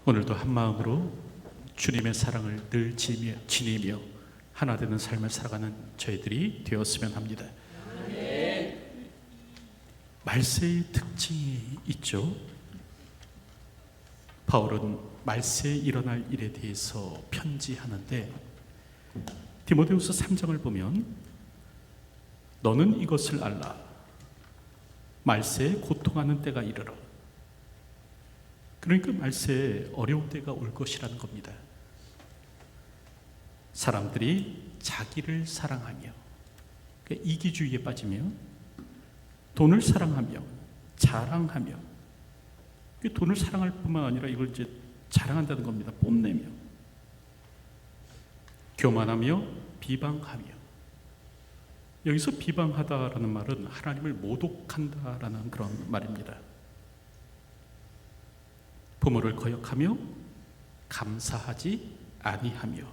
오늘도 한 마음으로 주님의 사랑을 늘 지니며 하나 되는 삶을 살아가는 저희들이 되었으면 합니다. 말세의 특징이 있죠. 바울은 말세에 일어날 일에 대해서 편지하는데 디모데후서 3장을 보면 너는 이것을 알라. 말세에 고통하는 때가 이르러. 그러니까 말세에 어려운 때가 올 것이라는 겁니다. 사람들이 자기를 사랑하며 그러니까 이기주의에 빠지며 돈을 사랑하며 자랑하며 돈을 사랑할 뿐만 아니라 이걸 이제 자랑한다는 겁니다. 뽐내며 교만하며 비방하며. 여기서 비방하다라는 말은 하나님을 모독한다라는 그런 말입니다. 부모를 거역하며 감사하지 아니하며.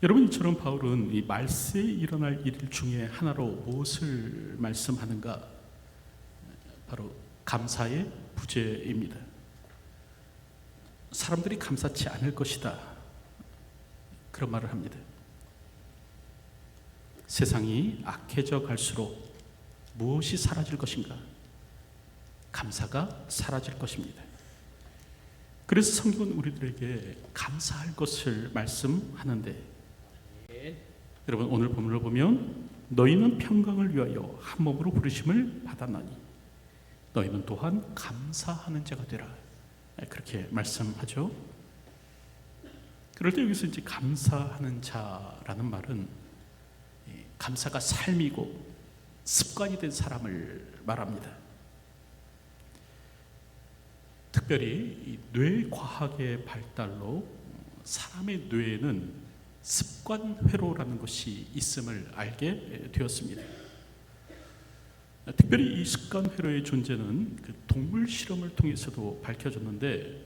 여러분, 이처럼 바울은 이 말세에 일어날 일 중에 하나로 무엇을 말씀하는가? 바로 감사의 부재입니다. 사람들이 감사치 않을 것이다, 그런 말을 합니다. 세상이 악해져 갈수록 무엇이 사라질 것인가? 감사가 사라질 것입니다. 그래서 성경은 우리들에게 감사할 것을 말씀하는데, 여러분, 오늘 본문을 보면 너희는 평강을 위하여 한 몸으로 부르심을 받았나니 너희는 또한 감사하는 자가 되라, 그렇게 말씀하죠. 그럴 때 여기서 이제 감사하는 자라는 말은 감사가 삶이고 습관이 된 사람을 말합니다. 특별히 이 뇌과학의 발달로 사람의 뇌에는 습관회로라는 것이 있음을 알게 되었습니다. 특별히 이 습관회로의 존재는 그 동물 실험을 통해서도 밝혀졌는데,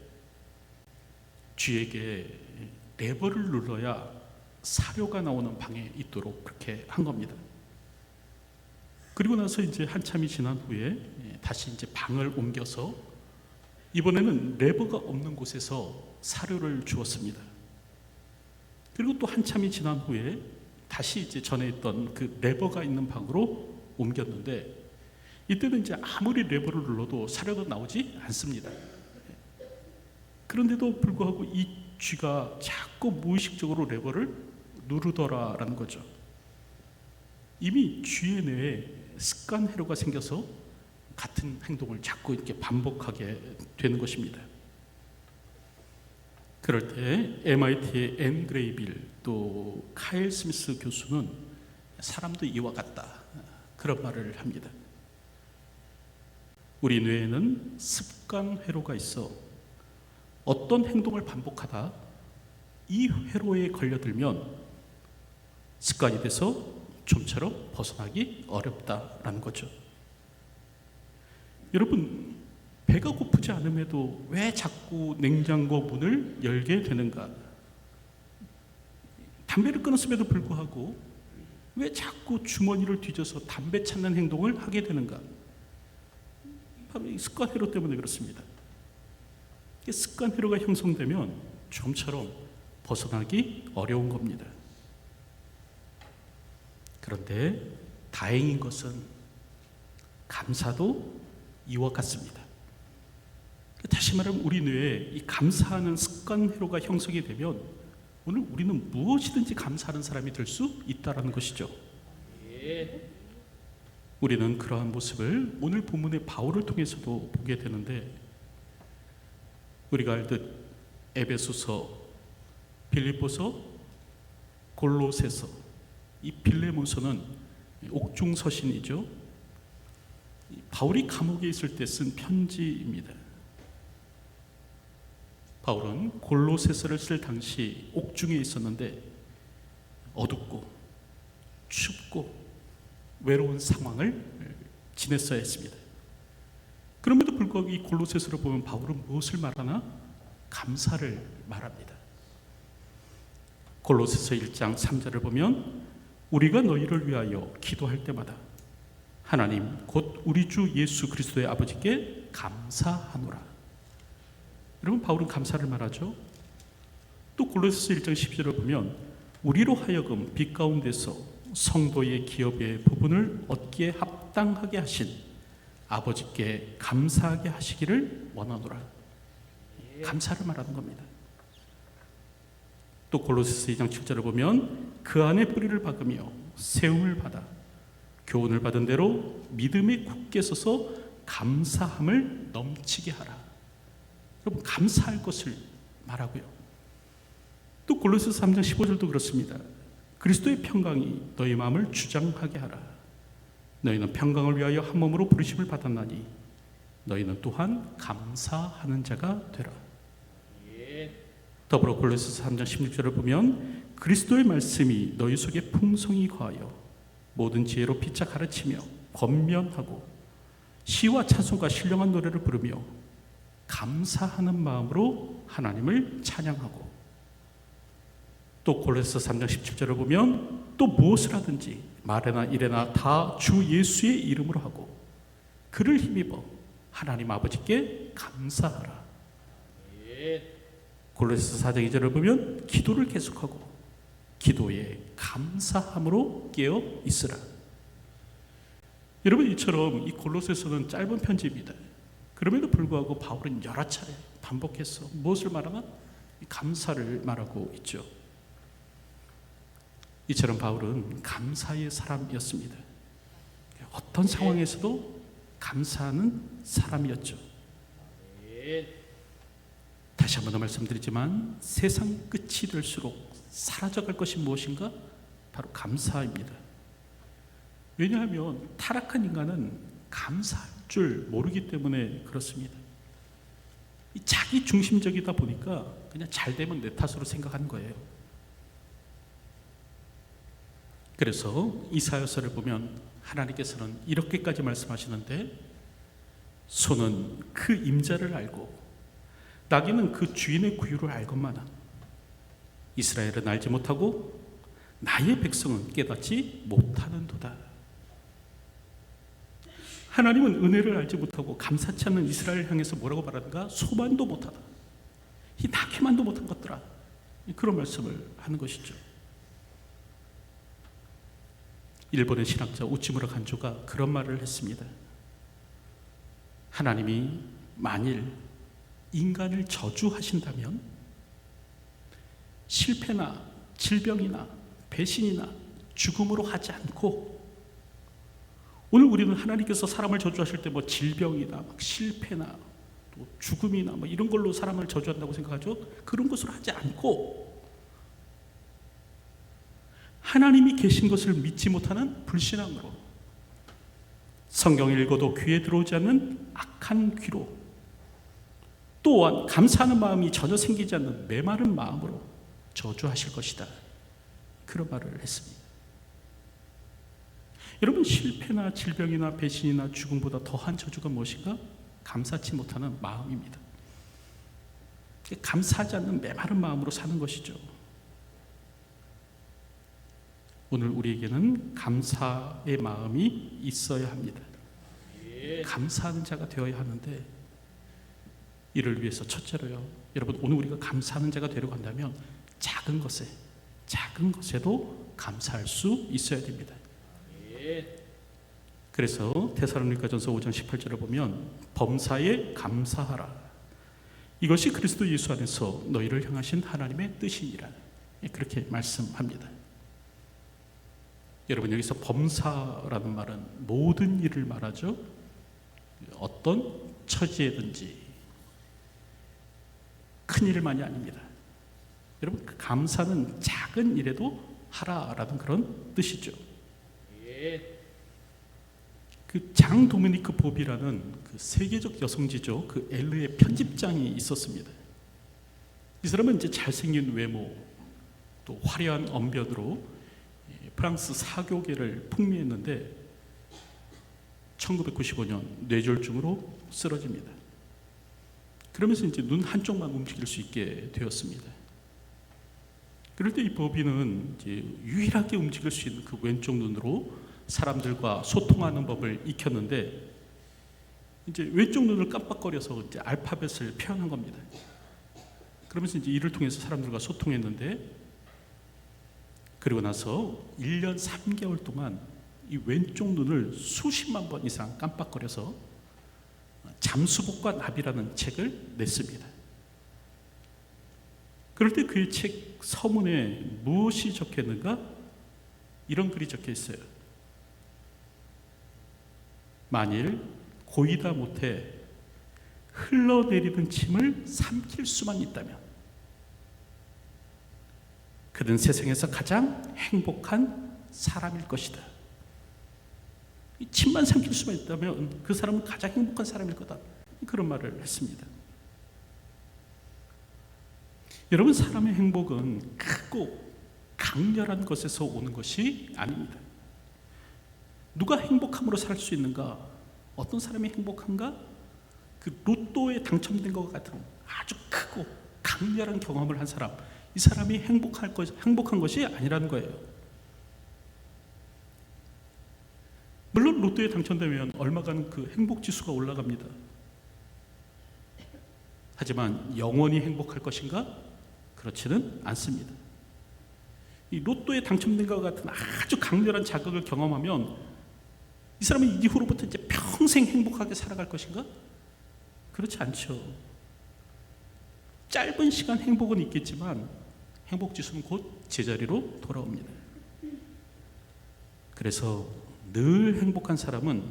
쥐에게 레버를 눌러야 사료가 나오는 방에 있도록 그렇게 한 겁니다. 그리고 나서 이제 한참이 지난 후에 다시 이제 방을 옮겨서 이번에는 레버가 없는 곳에서 사료를 주었습니다. 그리고 또 한참이 지난 후에 다시 이제 전에 있던 그 레버가 있는 방으로 옮겼는데, 이때는 이제 아무리 레버를 눌러도 사료가 나오지 않습니다. 그런데도 불구하고 이 쥐가 자꾸 무의식적으로 레버를 누르더라라는 거죠. 이미 쥐의 뇌에 습관 회로가 생겨서 같은 행동을 자꾸 이렇게 반복하게 되는 것입니다. 그럴 때 MIT의 앤 그레이빌 또 카일 스미스 교수는 사람도 이와 같다, 그런 말을 합니다. 우리 뇌에는 습관 회로가 있어 어떤 행동을 반복하다 이 회로에 걸려들면 습관이 돼서 좀처럼 벗어나기 어렵다라는 거죠. 여러분, 배가 고프지 않음에도 왜 자꾸 냉장고 문을 열게 되는가? 담배를 끊었음에도 불구하고 왜 자꾸 주머니를 뒤져서 담배 찾는 행동을 하게 되는가? 바로 이 습관 회로 때문에 그렇습니다. 습관 회로가 형성되면 좀처럼 벗어나기 어려운 겁니다. 그런데 다행인 것은 감사도 이와 같습니다. 다시 말하면 우리 뇌에 이 감사하는 습관 회로가 형성이 되면 오늘 우리는 무엇이든지 감사하는 사람이 될 수 있다는 것이죠. 우리는 그러한 모습을 오늘 본문의 바울을 통해서도 보게 되는데, 우리가 알듯 에베소서, 빌립보서, 골로새서, 이 빌레몬서는 옥중 서신이죠. 바울이 감옥에 있을 때 쓴 편지입니다. 바울은 골로새서를 쓸 당시 옥중에 있었는데 어둡고 춥고 외로운 상황을 지냈어야 했습니다. 그럼에도 불구하고 이 골로새서를 보면 바울은 무엇을 말하나? 감사를 말합니다. 골로새서 1장 3절을 보면 우리가 너희를 위하여 기도할 때마다 하나님 곧 우리 주 예수 그리스도의 아버지께 감사하노라. 여러분, 바울은 감사를 말하죠. 또 골로새서 1장 12절을 보면 우리로 하여금 빛 가운데서 성도의 기업의 부분을 얻기에 합당하게 하신 아버지께 감사하게 하시기를 원하노라. 감사를 말하는 겁니다. 또 골로새서 2장 7절을 보면 그 안에 뿌리를 박으며 세움을 받아 교훈을 받은 대로 믿음에 굳게 서서 감사함을 넘치게 하라. 여러분, 감사할 것을 말하고요. 또 골로새서 3장 15절도 그렇습니다. 그리스도의 평강이 너희 마음을 주장하게 하라. 너희는 평강을 위하여 한 몸으로 부르심을 받았나니 너희는 또한 감사하는 자가 되라. 더불어 골로새서 3장 16절을 보면 그리스도의 말씀이 너희 속에 풍성히 거하여 모든 지혜로 피차 가르치며 권면하고 시와 찬송과 신령한 노래를 부르며 감사하는 마음으로 하나님을 찬양하고, 또 골로새서 3장 17절을 보면 또 무엇을 하든지 말이나 일이나 다 주 예수의 이름으로 하고 그를 힘입어 하나님 아버지께 감사하라. 골로새서 4장 2절을 보면 기도를 계속하고 기도에 감사함으로 깨어 있으라. 여러분, 이처럼 이 골로새서는 짧은 편지입니다. 그럼에도 불구하고 바울은 여러 차례 반복해서 무엇을 말하나? 감사를 말하고 있죠. 이처럼 바울은 감사의 사람이었습니다. 어떤 상황에서도 감사하는 사람이었죠. 다시 한 번 더 말씀드리지만 세상 끝이 될수록 사라져갈 것이 무엇인가? 바로 감사입니다. 왜냐하면 타락한 인간은 감사할 줄 모르기 때문에 그렇습니다. 자기 중심적이다 보니까 그냥 잘 되면 내 탓으로 생각하는 거예요. 그래서 이사야서를 보면 하나님께서는 이렇게까지 말씀하시는데 소는 그 임자를 알고 나귀는 그 주인의 구유를 알건만은 이스라엘은 알지 못하고 나의 백성은 깨닫지 못하는도다. 하나님은 은혜를 알지 못하고 감사치 않는 이스라엘을 향해서 뭐라고 말하는가? 소만도 못하다. 이 나귀만도 못한 것들아. 그런 말씀을 하는 것이죠. 일본의 신학자 우치무라 간조가 그런 말을 했습니다. 하나님이 만일 인간을 저주하신다면 실패나 질병이나 배신이나 죽음으로 하지 않고, 오늘 우리는 하나님께서 사람을 저주하실 때 뭐 질병이나 막 실패나 또 죽음이나 뭐 이런 걸로 사람을 저주한다고 생각하죠. 그런 것으로 하지 않고 하나님이 계신 것을 믿지 못하는 불신앙으로, 성경을 읽어도 귀에 들어오지 않는 악한 귀로, 또한 감사하는 마음이 전혀 생기지 않는 메마른 마음으로 저주하실 것이다. 그런 말을 했습니다. 여러분, 실패나 질병이나 배신이나 죽음보다 더한 저주가 무엇인가? 감사치 못하는 마음입니다. 감사하지 않는 메마른 마음으로 사는 것이죠. 오늘 우리에게는 감사의 마음이 있어야 합니다. 감사하는 자가 되어야 하는데, 이를 위해서 첫째로요, 여러분, 오늘 우리가 감사하는 자가 되려고 한다면 작은 것에도 감사할 수 있어야 됩니다. 그래서 데살로니가전서 5장 18절을 보면 범사에 감사하라. 이것이 그리스도 예수 안에서 너희를 향하신 하나님의 뜻이니라. 그렇게 말씀합니다. 여러분, 여기서 범사라는 말은 모든 일을 말하죠. 어떤 처지에든지 큰 일만이 아닙니다. 여러분, 감사는 작은 일에도 하라라는 그런 뜻이죠. 그 장 도미니크 보비라는 그 세계적 여성지죠. 그 엘르의 편집장이 있었습니다. 이 사람은 이제 잘생긴 외모, 또 화려한 언변으로 프랑스 사교계를 풍미했는데 1995년 뇌졸중으로 쓰러집니다. 그러면서 이제 눈 한쪽만 움직일 수 있게 되었습니다. 그럴 때 이 보비는 이제 유일하게 움직일 수 있는 그 왼쪽 눈으로 사람들과 소통하는 법을 익혔는데, 이제 왼쪽 눈을 깜빡거려서 이제 알파벳을 표현한 겁니다. 그러면서 이제 이를 통해서 사람들과 소통했는데, 그리고 나서 1년 3개월 동안 이 왼쪽 눈을 수십만 번 이상 깜빡거려서 잠수복과 나비라는 책을 냈습니다. 그럴 때 그의 책 서문에 무엇이 적혀있는가? 이런 글이 적혀 있어요. 만일 고이다 못해 흘러내리는 침을 삼킬 수만 있다면 그는 세상에서 가장 행복한 사람일 것이다. 이 침만 삼킬 수만 있다면 그 사람은 가장 행복한 사람일 거다. 그런 말을 했습니다. 여러분, 사람의 행복은 크고 강렬한 것에서 오는 것이 아닙니다. 누가 행복함으로 살 수 있는가? 어떤 사람이 행복한가? 그 로또에 당첨된 것 같은 아주 크고 강렬한 경험을 한 사람, 이 사람이 행복한 것이 아니라는 거예요. 물론 로또에 당첨되면 얼마간 그 행복 지수가 올라갑니다. 하지만 영원히 행복할 것인가? 그렇지는 않습니다. 이 로또에 당첨된 것 같은 아주 강렬한 자극을 경험하면 이 사람은 이후로부터 이제 평생 행복하게 살아갈 것인가? 그렇지 않죠. 짧은 시간 행복은 있겠지만 행복 지수는 곧 제자리로 돌아옵니다. 그래서 늘 행복한 사람은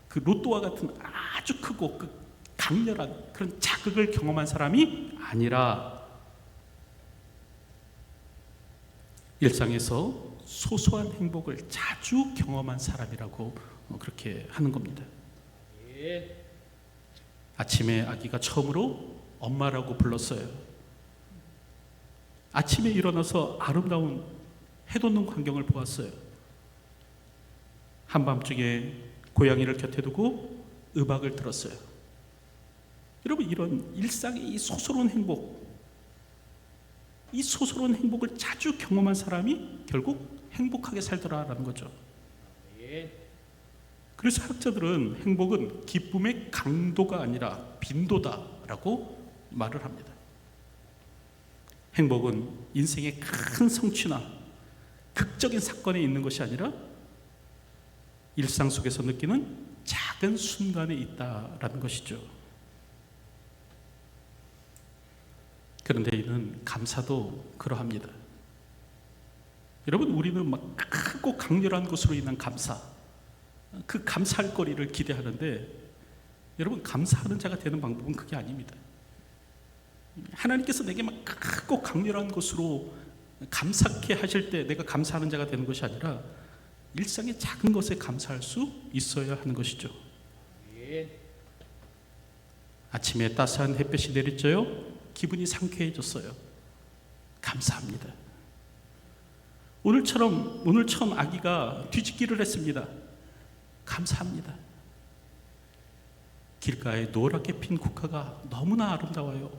그 로또와 같은 아주 크고 그 강렬한 그런 자극을 경험한 사람이 아니라 일상에서 소소한 행복을 자주 경험한 사람이라고 그렇게 하는 겁니다. 아침에 아기가 처음으로 엄마라고 불렀어요. 아침에 일어나서 아름다운 해돋는 광경을 보았어요. 한밤중에 고양이를 곁에 두고 음악을 들었어요. 여러분, 이런 일상의 이 소소로운 행복, 이 소소로운 행복을 자주 경험한 사람이 결국 행복하게 살더라라는 거죠. 그래서 학자들은 행복은 기쁨의 강도가 아니라 빈도다라고 말을 합니다. 행복은 인생의 큰 성취나 극적인 사건에 있는 것이 아니라 일상 속에서 느끼는 작은 순간에 있다라는 것이죠. 그런데 이는 감사도 그러합니다. 여러분, 우리는 막 크고 강렬한 것으로 인한 감사, 그 감사할 거리를 기대하는데, 여러분, 감사하는 자가 되는 방법은 그게 아닙니다. 하나님께서 내게 막 크고 강렬한 것으로 감사케 하실 때 내가 감사하는 자가 되는 것이 아니라 일상의 작은 것에 감사할 수 있어야 하는 것이죠. 아침에 따스한 햇볕이 내리쬐요. 기분이 상쾌해졌어요. 감사합니다. 오늘 처음 아기가 뒤집기를 했습니다. 감사합니다. 길가에 노랗게 핀 국화가 너무나 아름다워요.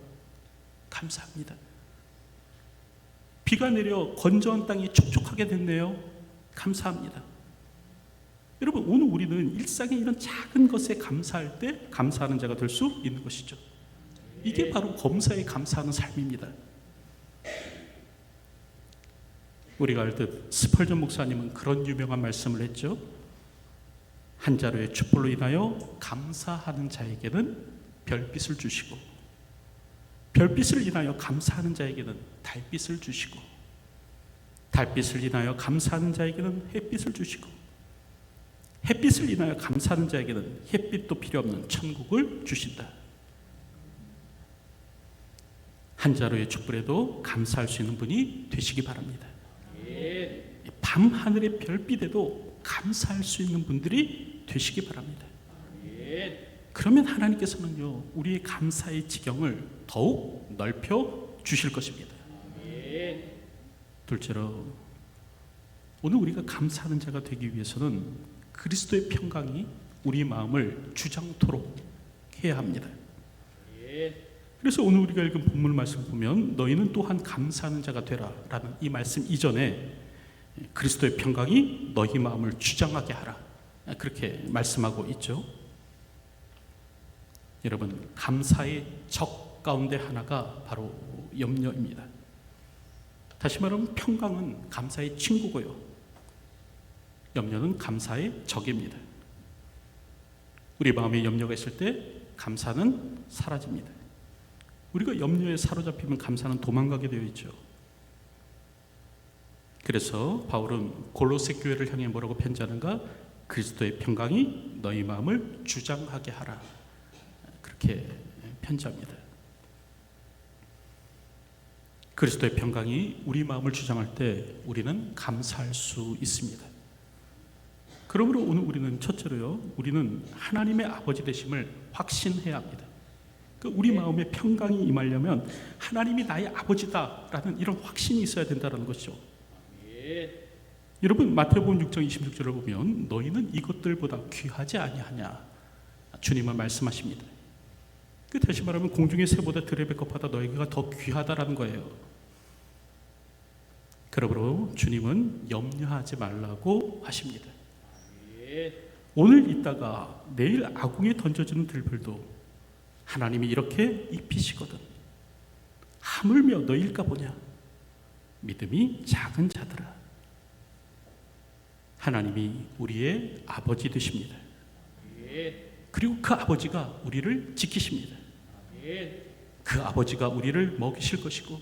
감사합니다. 비가 내려 건조한 땅이 촉촉하게 됐네요. 감사합니다. 여러분, 오늘 우리는 일상의 이런 작은 것에 감사할 때 감사하는 자가 될 수 있는 것이죠. 이게 바로 범사에 감사하는 삶입니다. 우리가 알듯 스펄전 목사님은 그런 유명한 말씀을 했죠. 한 자루의 촛불로 인하여 감사하는 자에게는 별빛을 주시고, 별빛을 인하여 감사하는 자에게는 달빛을 주시고, 달빛을 인하여 감사하는 자에게는 햇빛을 주시고, 햇빛을 인하여 감사하는 자에게는 햇빛도 필요 없는 천국을 주신다. 한 자루의 촛불에도 감사할 수 있는 분이 되시기 바랍니다. 밤 하늘의 별빛에도 감사할 수 있는 분들이 되시기 바랍니다. 그러면 하나님께서는요, 우리의 감사의 지경을 더욱 넓혀 주실 것입니다. 둘째로, 오늘 우리가 감사하는 자가 되기 위해서는 그리스도의 평강이 우리 마음을 주장토록 해야 합니다. 그래서 오늘 우리가 읽은 본문 말씀 보면 너희는 또한 감사하는 자가 되라 라는 이 말씀 이전에 그리스도의 평강이 너희 마음을 주장하게 하라, 그렇게 말씀하고 있죠. 여러분, 감사의 적, 가운데 하나가 바로 염려입니다. 다시 말하면 평강은 감사의 친구고요, 염려는 감사의 적입니다. 우리 마음에 염려가 있을 때 감사는 사라집니다. 우리가 염려에 사로잡히면 감사는 도망가게 되어 있죠. 그래서 바울은 골로새 교회를 향해 뭐라고 편지하는가? 그리스도의 평강이 너희 마음을 주장하게 하라, 그렇게 편지합니다. 그리스도의 평강이 우리 마음을 주장할 때 우리는 감사할 수 있습니다. 그러므로 오늘 우리는 첫째로요, 우리는 하나님의 아버지 되심을 확신해야 합니다. 우리 마음에 평강이 임하려면 하나님이 나의 아버지다라는 이런 확신이 있어야 된다는 것이죠. 여러분, 마태복음 6장 26절을 보면 너희는 이것들보다 귀하지 아니하냐, 주님은 말씀하십니다. 다시 말하면 공중의 새보다 들의 배꼽보다 너희가 더 귀하다라는 거예요. 그러므로 주님은 염려하지 말라고 하십니다. 오늘 있다가 내일 아궁에 던져지는 들불도 하나님이 이렇게 입히시거든. 하물며 너일까 보냐, 믿음이 작은 자들아. 하나님이 우리의 아버지 되십니다. 그리고 그 아버지가 우리를 지키십니다. 그 아버지가 우리를 먹이실 것이고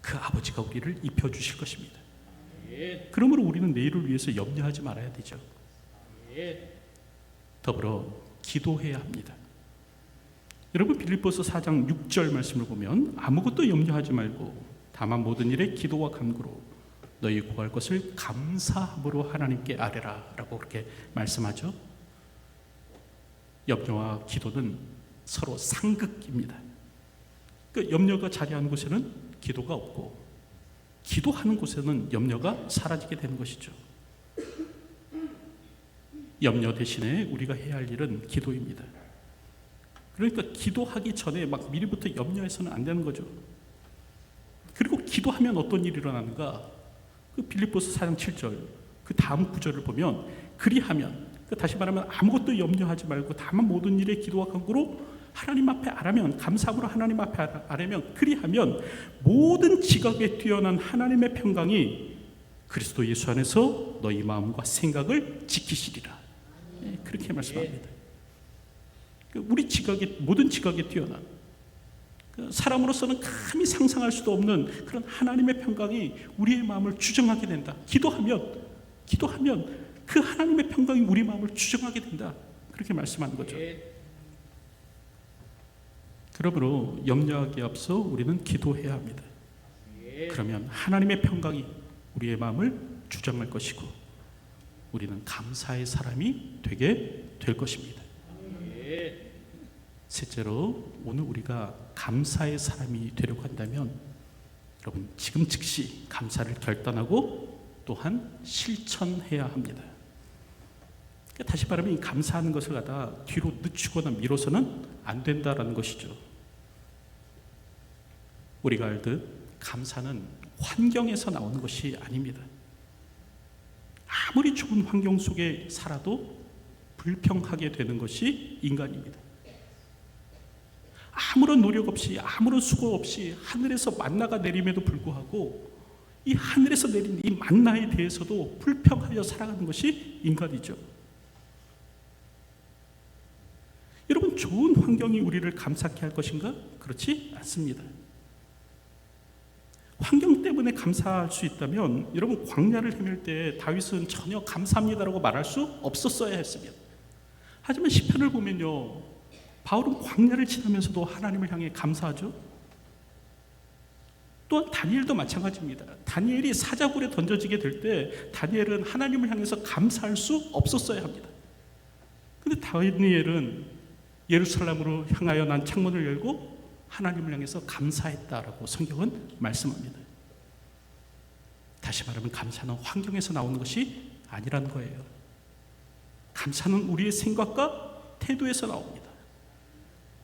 그 아버지가 우리를 입혀주실 것입니다. 그러므로 우리는 내일을 위해서 염려하지 말아야 되죠. 더불어 기도해야 합니다. 여러분, 빌립보서 4장 6절 말씀을 보면 아무것도 염려하지 말고 다만 모든 일에 기도와 간구로 너희 구할 것을 감사함으로 하나님께 아뢰라 라고 그렇게 말씀하죠. 염려와 기도는 서로 상극입니다. 염려가 자리하는 곳에는 기도가 없고 기도하는 곳에는 염려가 사라지게 되는 것이죠. 염려 대신에 우리가 해야 할 일은 기도입니다. 그러니까 기도하기 전에 막 미리부터 염려해서는 안 되는 거죠. 그리고 기도하면 어떤 일이 일어나는가? 빌립보서 4장 7절 그 다음 구절을 보면 그리하면, 다시 말하면 아무것도 염려하지 말고 다만 모든 일에 기도와 간구로 하나님 앞에 아뢰면, 감사함으로 하나님 앞에 아뢰면, 그리하면 모든 지각에 뛰어난 하나님의 평강이 그리스도 예수 안에서 너희 마음과 생각을 지키시리라. 그렇게 말씀합니다. 우리 지각에, 모든 지각에 뛰어난, 사람으로서는 감히 상상할 수도 없는 그런 하나님의 평강이 우리의 마음을 주정하게 된다. 기도하면 그 하나님의 평강이 우리 마음을 주정하게 된다. 그렇게 말씀하는 거죠. 그러므로 염려하기에 앞서 우리는 기도해야 합니다. 그러면 하나님의 평강이 우리의 마음을 주장할 것이고 우리는 감사의 사람이 되게 될 것입니다. 셋째로, 오늘 우리가 감사의 사람이 되려고 한다면 여러분, 지금 즉시 감사를 결단하고 또한 실천해야 합니다. 다시 말하면 이 감사하는 것을 갖다 뒤로 늦추거나 미뤄서는 안 된다라는 것이죠. 우리가 알듯 감사는 환경에서 나오는 것이 아닙니다. 아무리 좋은 환경 속에 살아도 불평하게 되는 것이 인간입니다. 아무런 노력 없이, 아무런 수고 없이 하늘에서 만나가 내림에도 불구하고 이 하늘에서 내린 이 만나에 대해서도 불평하여 살아가는 것이 인간이죠. 여러분, 좋은 환경이 우리를 감사케 할 것인가? 그렇지 않습니다. 환경 때문에 감사할 수 있다면 여러분, 광야를 헤맬 때 다윗은 전혀 감사합니다라고 말할 수 없었어야 했습니다. 하지만 시편을 보면요, 바울은 광야를 지나면서도 하나님을 향해 감사하죠. 또한 다니엘도 마찬가지입니다. 다니엘이 사자굴에 던져지게 될 때 다니엘은 하나님을 향해서 감사할 수 없었어야 합니다. 그런데 다니엘은 예루살렘으로 향하여 난 창문을 열고 하나님을 향해서 감사했다라고 성경은 말씀합니다. 다시 말하면 감사는 환경에서 나오는 것이 아니라는 거예요. 감사는 우리의 생각과 태도에서 나옵니다.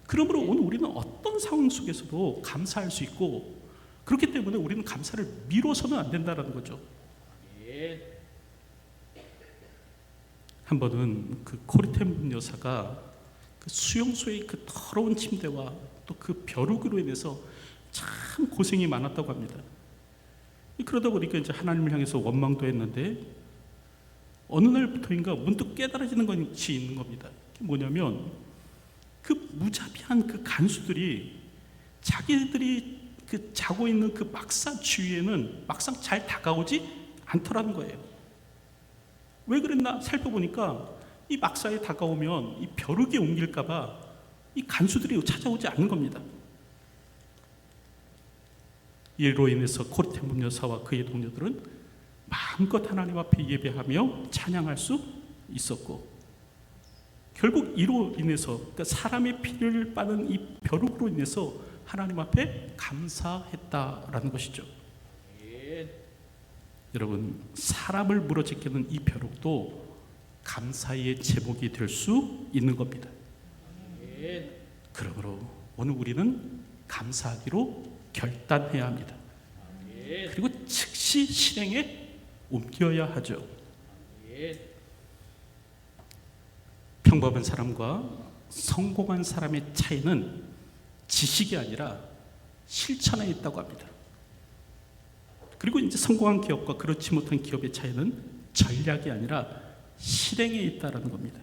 그러므로 오늘 우리는 어떤 상황 속에서도 감사할 수 있고, 그렇기 때문에 우리는 감사를 미뤄서는 안 된다는 거죠. 한 번은 그 코리템 여사가 그 수용소의 그 더러운 침대와 또 그 벼룩으로 인해서 참 고생이 많았다고 합니다. 그러다 보니까 이제 하나님을 향해서 원망도 했는데 어느 날부터인가 문득 깨달아지는 것이 있는 겁니다. 그게 뭐냐면 그 무자비한 그 간수들이 자기들이 그 자고 있는 그 막사 주위에는 막상 잘 다가오지 않더라는 거예요. 왜 그랬나 살펴보니까 이 막사에 다가오면 이 벼룩이 옮길까봐 이 간수들이 찾아오지 않는 겁니다. 이로 인해서 코르텐붐 여사와 그의 동료들은 마음껏 하나님 앞에 예배하며 찬양할 수 있었고, 결국 이로 인해서 그러니까 사람의 피를 빠는 이 벼룩으로 인해서 하나님 앞에 감사했다라는 것이죠. 여러분, 사람을 물어제끼는 이 벼룩도 감사의 제목이 될 수 있는 겁니다. 그러므로 오늘 우리는 감사하기로 결단해야 합니다. 그리고 즉시 실행에 옮겨야 하죠. 평범한 사람과 성공한 사람의 차이는 지식이 아니라 실천에 있다고 합니다. 그리고 이제 성공한 기업과 그렇지 못한 기업의 차이는 전략이 아니라 실행에 있다는 겁니다.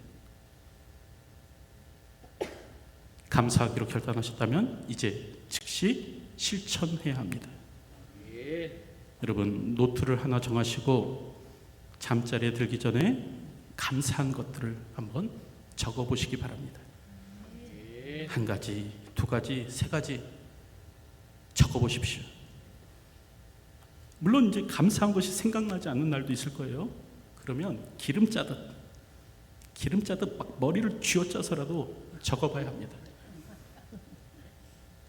감사하기로 결단하셨다면 이제 즉시 실천해야 합니다. 여러분, 노트를 하나 정하시고 잠자리에 들기 전에 감사한 것들을 한번 적어보시기 바랍니다. 한 가지, 두 가지, 세 가지 적어보십시오. 물론 이제 감사한 것이 생각나지 않는 날도 있을 거예요. 그러면 기름 짜듯 막 머리를 쥐어짜서라도 적어봐야 합니다.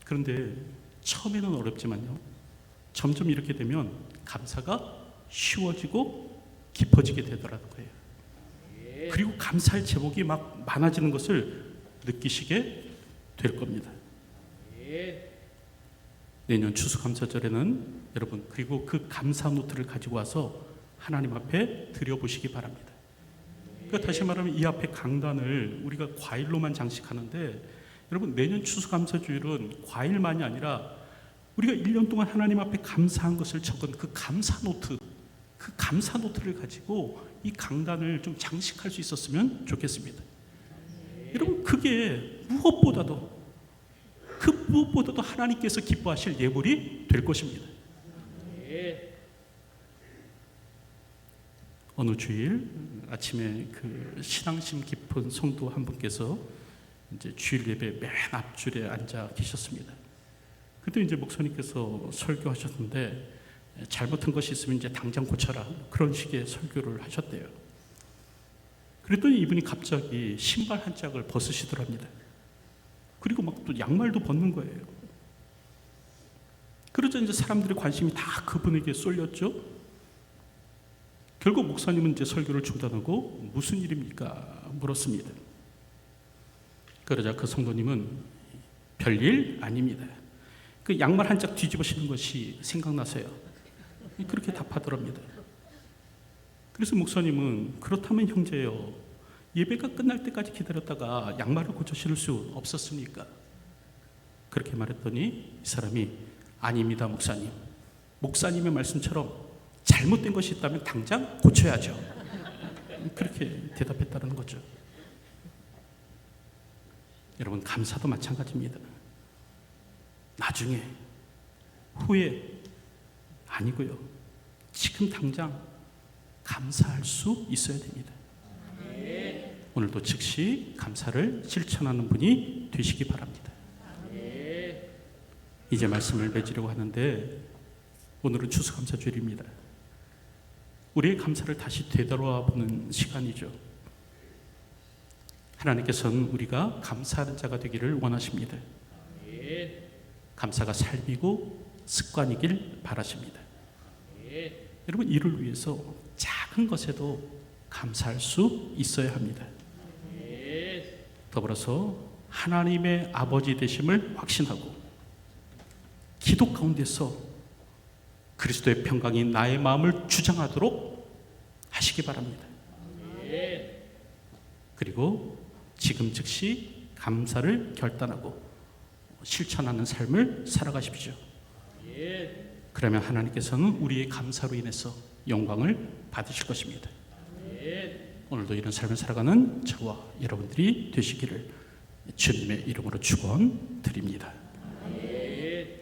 그런데 처음에는 어렵지만요, 점점 이렇게 되면 감사가 쉬워지고 깊어지게 되더라는 거예요. 그리고 감사할 제목이 막 많아지는 것을 느끼시게 될 겁니다. 내년 추수감사절에는 여러분, 그리고 그 감사 노트를 가지고 와서 하나님 앞에 드려보시기 바랍니다. 그러니까 다시 말하면 이 앞에 강단을 우리가 과일로만 장식하는데, 여러분, 내년 추수감사주일은 과일만이 아니라 우리가 1년 동안 하나님 앞에 감사한 것을 적은 그 감사 노트를 가지고 이 강단을 좀 장식할 수 있었으면 좋겠습니다. 여러분, 그게 무엇보다도 하나님께서 기뻐하실 예물이 될 것입니다. 어느 주일 아침에 그 신앙심 깊은 성도 한 분께서 이제 주일 예배 맨 앞줄에 앉아 계셨습니다. 그때 이제 목사님께서 설교하셨는데 잘못한 것이 있으면 이제 당장 고쳐라, 그런 식의 설교를 하셨대요. 그랬더니 이분이 갑자기 신발 한 짝을 벗으시더랍니다. 그리고 막 또 양말도 벗는 거예요. 그러자 이제 사람들의 관심이 다 그분에게 쏠렸죠. 결국 목사님은 이제 설교를 중단하고 무슨 일입니까? 물었습니다. 그러자 그 성도님은 별일 아닙니다. 그 양말 한 짝 뒤집으시는 것이 생각나서요. 그렇게 답하더랍니다. 그래서 목사님은 그렇다면 형제요, 예배가 끝날 때까지 기다렸다가 양말을 고쳐 신을 수 없었습니까? 그렇게 말했더니 이 사람이 아닙니다 목사님. 목사님의 말씀처럼 잘못된 것이 있다면 당장 고쳐야죠. 그렇게 대답했다는 거죠. 여러분, 감사도 마찬가지입니다. 나중에, 후에 아니고요, 지금 당장 감사할 수 있어야 됩니다. 오늘도 즉시 감사를 실천하는 분이 되시기 바랍니다. 이제 말씀을 맺으려고 하는데, 오늘은 추수감사주일입니다. 우리의 감사를 다시 되돌아보는 시간이죠. 하나님께서는 우리가 감사하는 자가 되기를 원하십니다. 감사가 삶이고 습관이길 바라십니다. 여러분, 이를 위해서 작은 것에도 감사할 수 있어야 합니다. 더불어서 하나님의 아버지 되심을 확신하고 기도 가운데서 그리스도의 평강이 나의 마음을 주장하도록 하시기 바랍니다. 그리고 지금 즉시 감사를 결단하고 실천하는 삶을 살아가십시오. 그러면 하나님께서는 우리의 감사로 인해서 영광을 받으실 것입니다. 오늘도 이런 삶을 살아가는 저와 여러분들이 되시기를 주님의 이름으로 축원드립니다.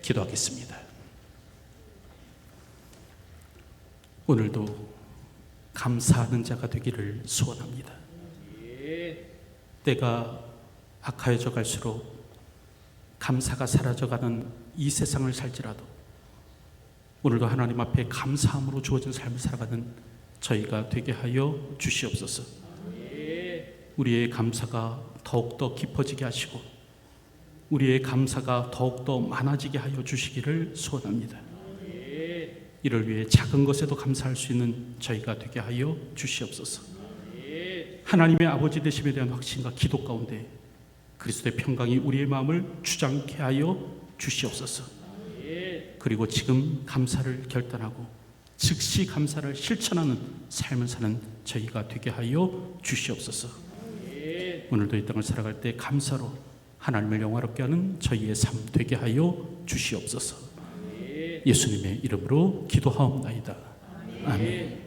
기도하겠습니다. 오늘도 감사하는 자가 되기를 소원합니다. 때가 악하여져 갈수록 감사가 사라져가는 이 세상을 살지라도 오늘도 하나님 앞에 감사함으로 주어진 삶을 살아가는 저희가 되게 하여 주시옵소서. 우리의 감사가 더욱더 깊어지게 하시고 우리의 감사가 더욱더 많아지게 하여 주시기를 소원합니다. 이를 위해 작은 것에도 감사할 수 있는 저희가 되게 하여 주시옵소서. 하나님의 아버지 되심에 대한 확신과 기도 가운데 그리스도의 평강이 우리의 마음을 주장케 하여 주시옵소서. 그리고 지금 감사를 결단하고 즉시 감사를 실천하는 삶을 사는 저희가 되게 하여 주시옵소서. 오늘도 이 땅을 살아갈 때 감사로 하나님을 영화롭게 하는 저희의 삶 되게 하여 주시옵소서. 예수님의 이름으로 기도하옵나이다. 아멘.